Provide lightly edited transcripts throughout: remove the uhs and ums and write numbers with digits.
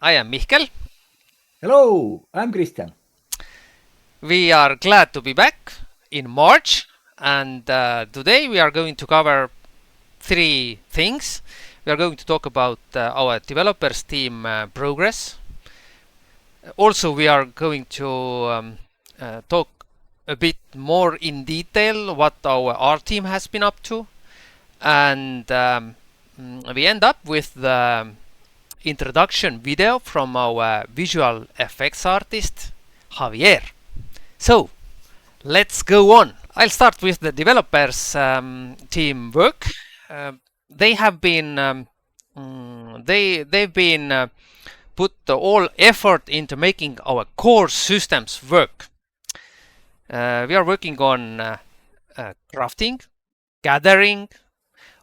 I am Mihkel. Hello, I'm Christian. We are glad to be back in March, and today we are going to cover three things. We are going to talk about our developers team progress. Also, we are going to talk a bit more in detail what our R team has been up to, and we end up with the introduction video from our visual effects artist Javier. So let's go on. I'll start with the developers team work. They have been they've been put all effort into making our core systems work. We are working on crafting, gathering,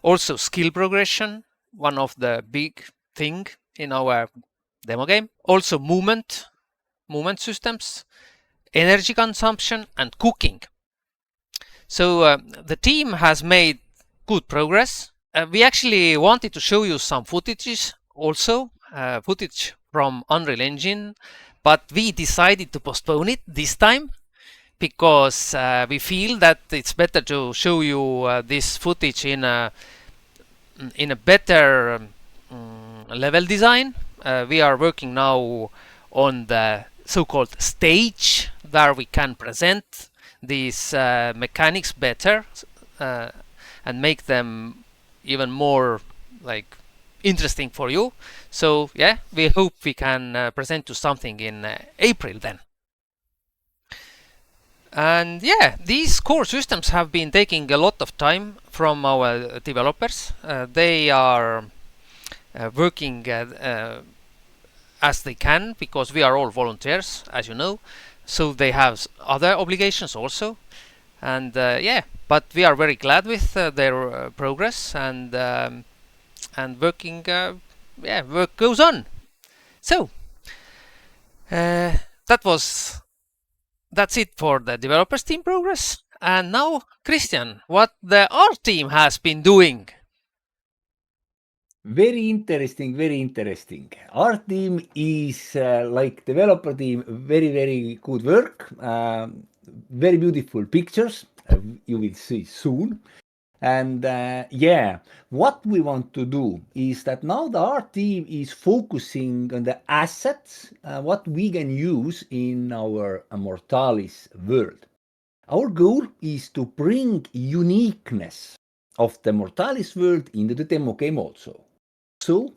also skill progression, one of the big thing in our demo game. Also movement systems, energy consumption, and cooking. So the team has made good progress. We actually wanted to show you some footages also, footage from Unreal Engine, but we decided to postpone it this time because we feel that it's better to show you this footage in a better level design. We are working now on the so-called stage where we can present these mechanics better and make them even more like interesting for you. So yeah, we hope we can present you something in April then. And yeah, these core systems have been taking a lot of time from our developers. They are working as they can because we are all volunteers, as you know. So they have other obligations also. And yeah, but we are very glad with their progress and working. Yeah, work goes on. So that's it for the developers team progress. And now, Christian, what the art team has been doing. Very interesting, very interesting. Our team is like developer team, very good work. Very beautiful pictures. You will see soon. And yeah, what we want to do is that now the art team is focusing on the assets, what we can use in our Mortalis world. Our goal is to bring uniqueness of the Mortalis world into the demo game also. So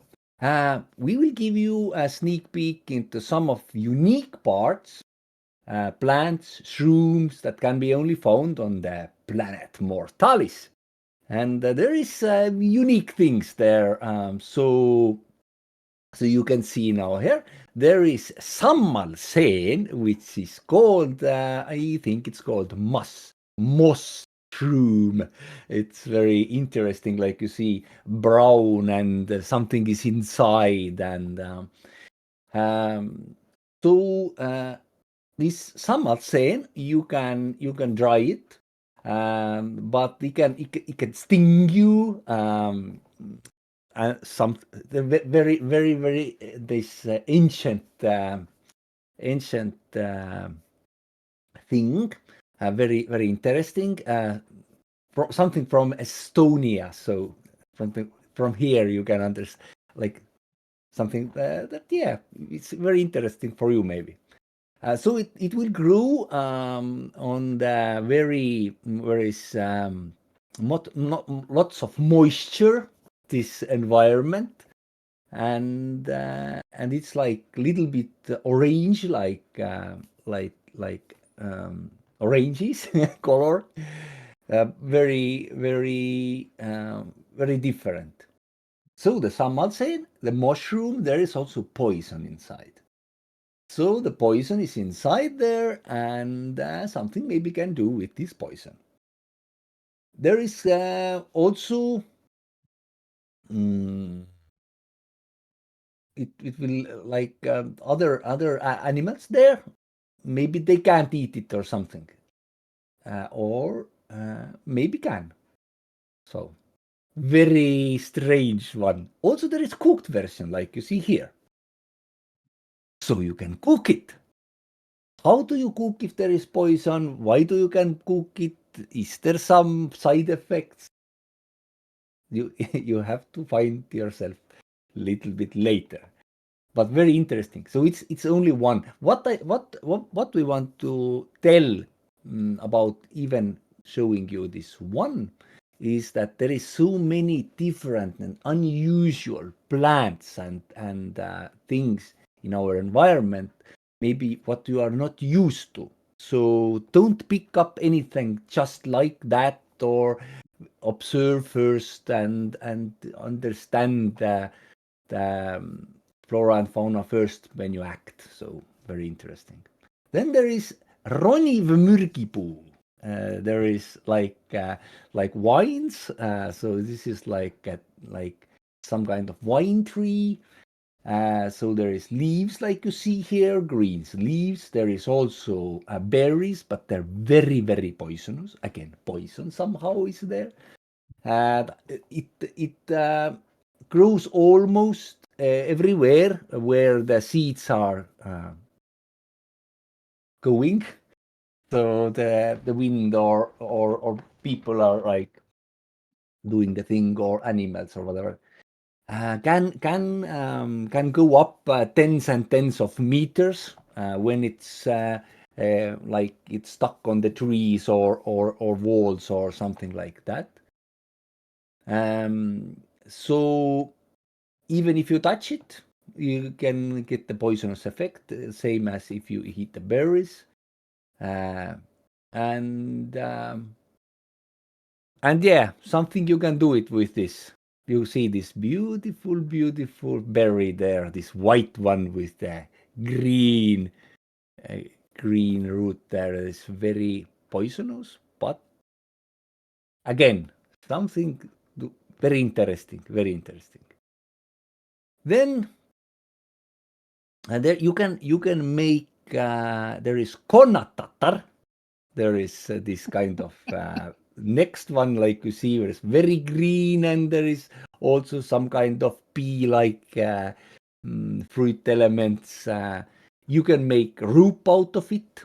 we will give you a sneak peek into some of unique parts, plants, shrooms that can be only found on the planet Mortalis. And there is unique things there. So you can see now here, there is Sammalseen, which is called, I think it's called Moss-shroom. It's very interesting, like you see brown and something is inside. And so this Sammalseen, you can dry it, but it can sting you. Some very this ancient thing, very interesting. Something from Estonia. So from here you can understand like something that yeah, it's very interesting for you maybe. So it will grow on the where is not lots of moisture, this environment, and it's like little bit orange, like oranges color, very different. So the Sammalseen, the mushroom, there is also poison inside. So the poison is inside there, and something maybe can do with this poison. There is also it will like other animals there. Maybe they can't eat it or something, or maybe can. So very strange one. Also, there is cooked version, like you see here. so you can cook it. How do you cook if there is poison? Why do you can cook it? Is there some side effects? You have to find yourself a little bit later, but very interesting. So it's only one. What we want to tell about even showing you this one is that there is so many different and unusual plants and things in our environment, maybe what you are not used to. So don't pick up anything just like that, or observe first and understand the flora and fauna first when you act. So very interesting. Then there is Roniv mürgipuu. There is like wines. So this is like some kind of wine tree. So there is leaves like you see here, green leaves. There is also berries, but they're very, very poisonous. Again, poison somehow is there. It grows almost everywhere where the seeds are going. So the wind or people are like doing the thing, or animals or whatever. Can go up tens and tens of meters when it's like it's stuck on the trees or walls or something like that. So even if you touch it, you can get the poisonous effect, same as if you eat the berries. And yeah, something you can do it with this. You see this beautiful, beautiful berry there, this white one with the green, green root there is very poisonous, but again, something very interesting, very interesting. Then there you can make there is Konnatatar. There is this kind of next one, like you see, where it's very green, and there is also some kind of pea-like fruit elements. You can make rope out of it,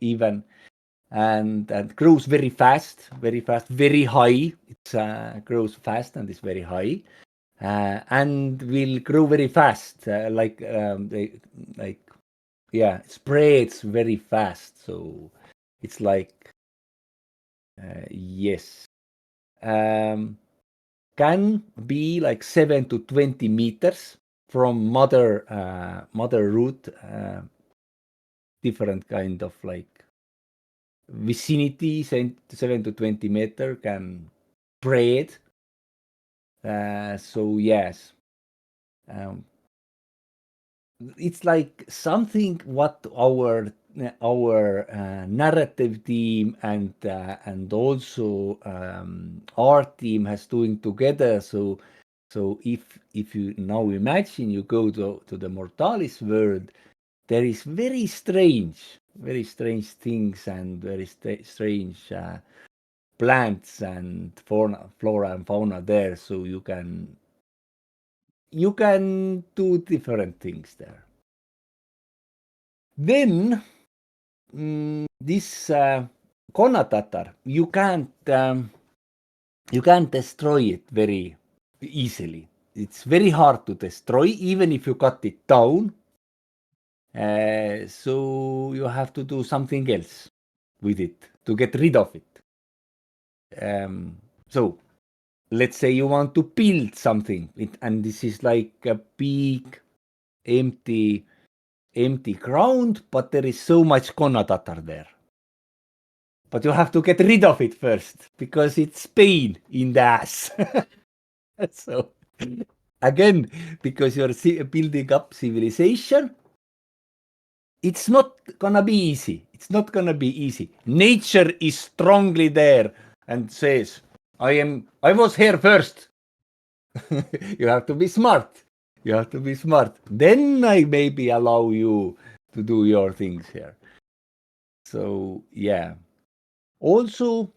even, and grows very fast, very high. It grows fast and is very high. And will grow very fast, like yeah, it spreads very fast. So it's like yes, can be like 7 to 20 meters from mother root, different kind of like vicinity, 7 to 20 meter can spread. So yes, it's like something what our narrative team and also our team has doing together. So if you now imagine you go to the Mortalis world, there is very strange things and very strange plants and flora and fauna there. So you can do different things there. Then this Konnatatar, you can't destroy it very easily. It's very hard to destroy, even if you cut it down. So you have to do something else with it to get rid of it. So let's say you want to build something, and this is like a big empty ground, but there is so much Konnatatar there. But you have to get rid of it first, because it's pain in the ass. So again, because you're building up civilization, it's not gonna be easy. It's not gonna be easy. Nature is strongly there and says, I was here first. You have to be smart. You have to be smart. Then I maybe allow you to do your things here. So yeah. Also,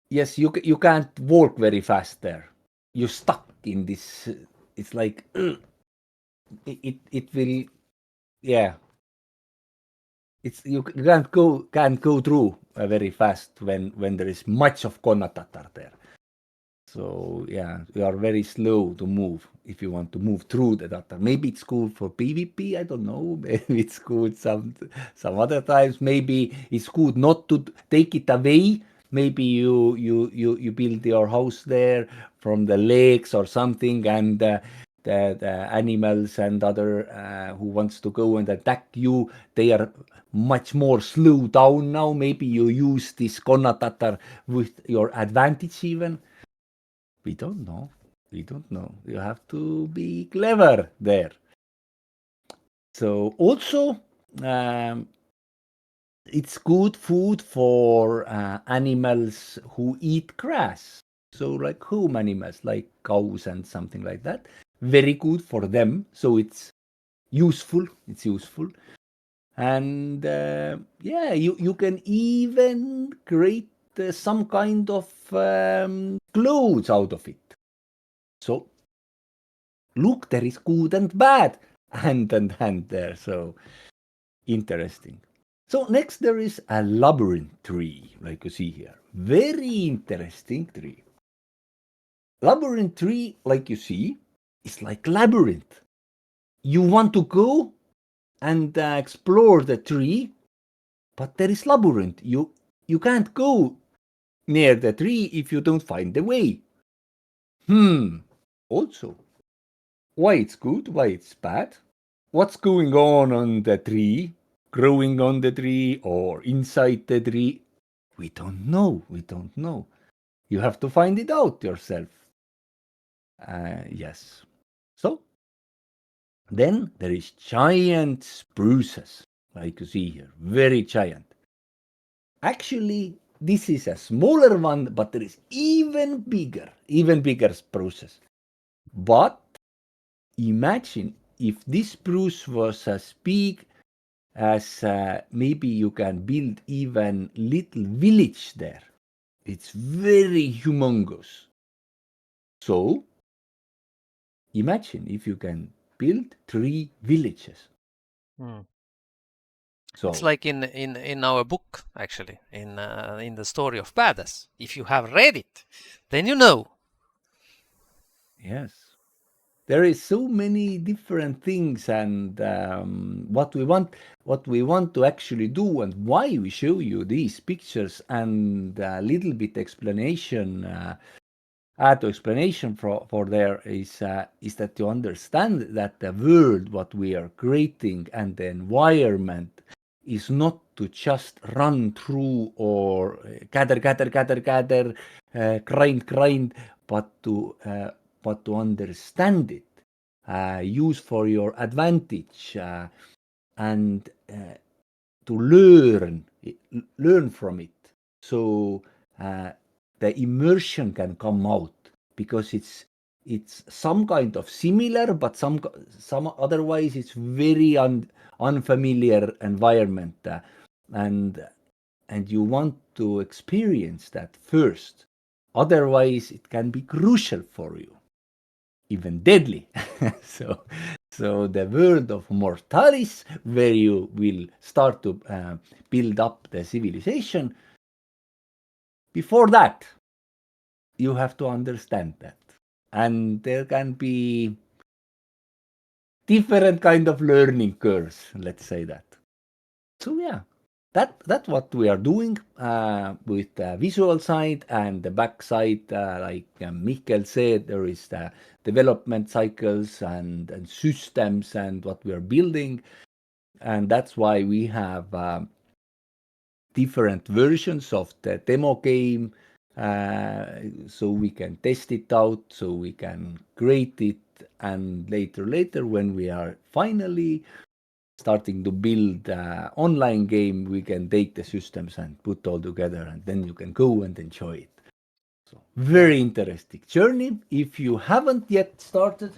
yes, you can't walk very fast there. You're stuck in this it's like it will, yeah. It's you can't go through very fast when there is much of Konnatatar there. So yeah, you are very slow to move if you want to move through the data. Maybe it's good for PvP, I don't know. Maybe it's good some other times. Maybe it's good not to take it away. Maybe you build your house there from the lakes or something, and the animals and other who wants to go and attack you, they are much more slow down now. Maybe you use this Konnatatar with your advantage even. We don't know. We don't know. You have to be clever there. So also, it's good food for animals who eat grass. So like home animals, like cows and something like that. Very good for them. So it's useful. It's useful. And yeah, you can even create some kind of clothes out of it. So look, there is good and bad hand and hand there. So interesting. So next there is a labyrinth tree, like you see here. Very interesting tree. Labyrinth tree, like you see, is like labyrinth. You want to go and explore the tree, but there is labyrinth. You can't go near the tree if you don't find the way. Also, why it's good, why it's bad? What's going on the tree, growing on the tree or inside the tree? We don't know. We don't know. You have to find it out yourself. Yes. So then there is giant spruces, like you see here, very giant. Actually, this is a smaller one, but there is even bigger spruces. But imagine if this spruce was as big as maybe you can build even little village there. It's very humongous. So imagine if you can build 3 villages. So it's like in our book, actually, in the story of Badass. If you have read it, then you know. yes, there is so many different things, and what we want to actually do, and why we show you these pictures, and a little bit explanation. Add to explanation for there is that you understand that the world what we are creating and the environment is not to just run through or gather, grind, but to understand it, use for your advantage, and to learn from it. So the immersion can come out because it's some kind of similar, but some otherwise it's very unfamiliar environment, and you want to experience that first. Otherwise, it can be crucial for you, even deadly. so the world of Mortalis, where you will start to build up the civilization, before that, you have to understand that. And there can be different kind of learning curves, let's say that. So yeah, that's what we are doing with the visual side and the back side. Like Mikkel said, there is the development cycles and systems and what we are building. And that's why we have different versions of the demo game, so we can test it out, so we can create it, and later when we are finally starting to build an online game, we can take the systems and put all together, and then you can go and enjoy it. So very interesting journey. If you haven't yet started,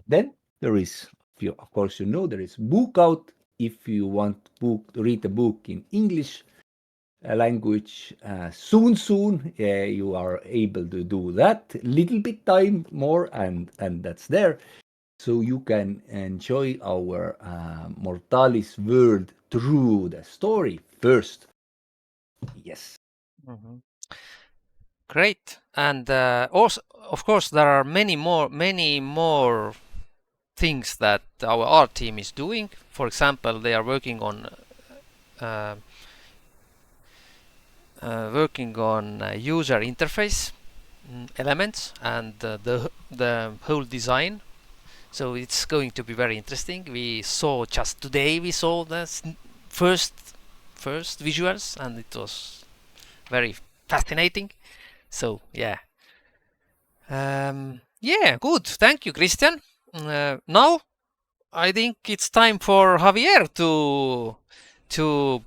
then there is, of course, there is book out. If you want to read the book in English, language. Soon, you are able to do that. Little bit time more, and that's there. So you can enjoy our Mortalis world through the story first. Yes. Great. And also, of course, there are many more things that our art team is doing. For example, they are working on user interface elements and the whole design. So it's going to be very interesting. We saw just today the first visuals, and it was very fascinating. So yeah. Yeah, good. Thank you, Christian. Now I think it's time for Javier to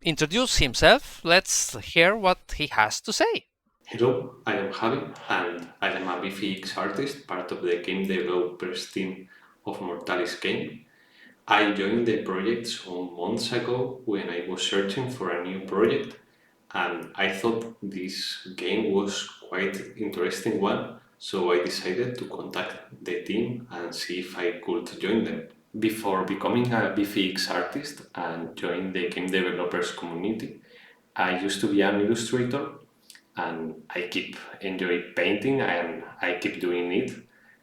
introduce himself. Let's hear what he has to say. Hello, I am Javi, and I am a VFX artist, part of the game developers team of Mortalis game. I joined the project some months ago when I was searching for a new project, and I thought this game was quite interesting one, so I decided to contact the team and see if I could join them. Before becoming a VFX artist and joining the game developers community, I used to be an illustrator, and I keep enjoying painting and I keep doing it,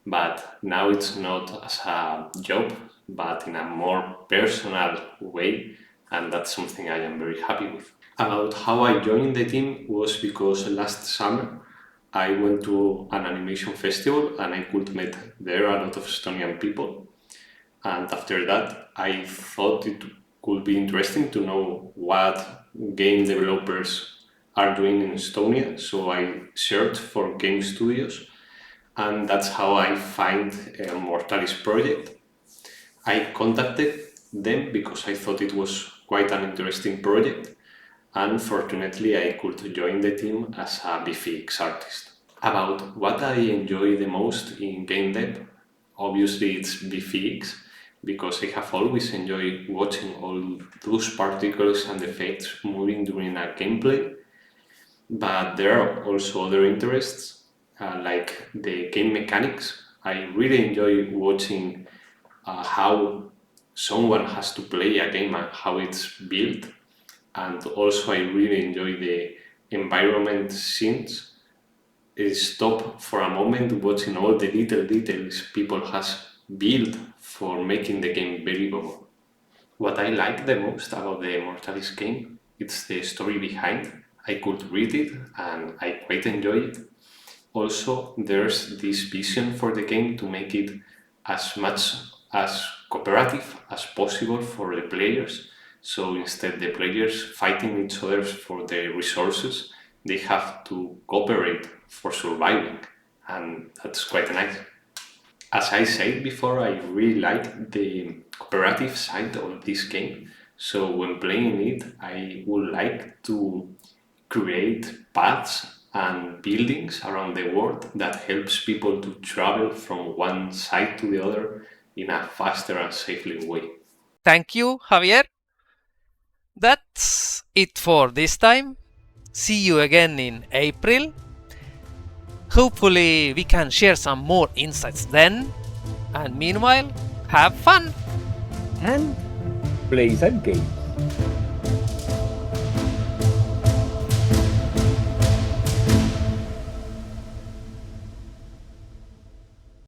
but now it's not as a job, but in a more personal way, and that's something I am very happy with. About how I joined the team was because last summer I went to an animation festival and I could meet there a lot of Estonian people, and after that I thought it could be interesting to know what game developers are doing in Estonia, so I searched for game studios, and that's how I find Mortalis project. I contacted them because I thought it was quite an interesting project, and fortunately I could join the team as a VFX artist. About what I enjoy the most in game dev, obviously it's VFX, because I have always enjoyed watching all those particles and effects moving during a gameplay. But there are also other interests, like the game mechanics. I really enjoy watching how someone has to play a game and how it's built. And also I really enjoy the environment scenes. Stop for a moment watching all the little details people has built for making the game believable. What I like the most about the Mortalis game, it's the story behind. I could read it and I quite enjoy it. Also, there's this vision for the game to make it as much as cooperative as possible for the players. So instead the players fighting each other for the resources, they have to cooperate for surviving, and that's quite nice. As I said before, I really like the cooperative side of this game. So when playing it, I would like to create paths and buildings around the world that helps people to travel from one side to the other in a faster and safely way. Thank you, Javier. That's it for this time. See you again in April. Hopefully we can share some more insights then. And meanwhile, have fun! And play some games.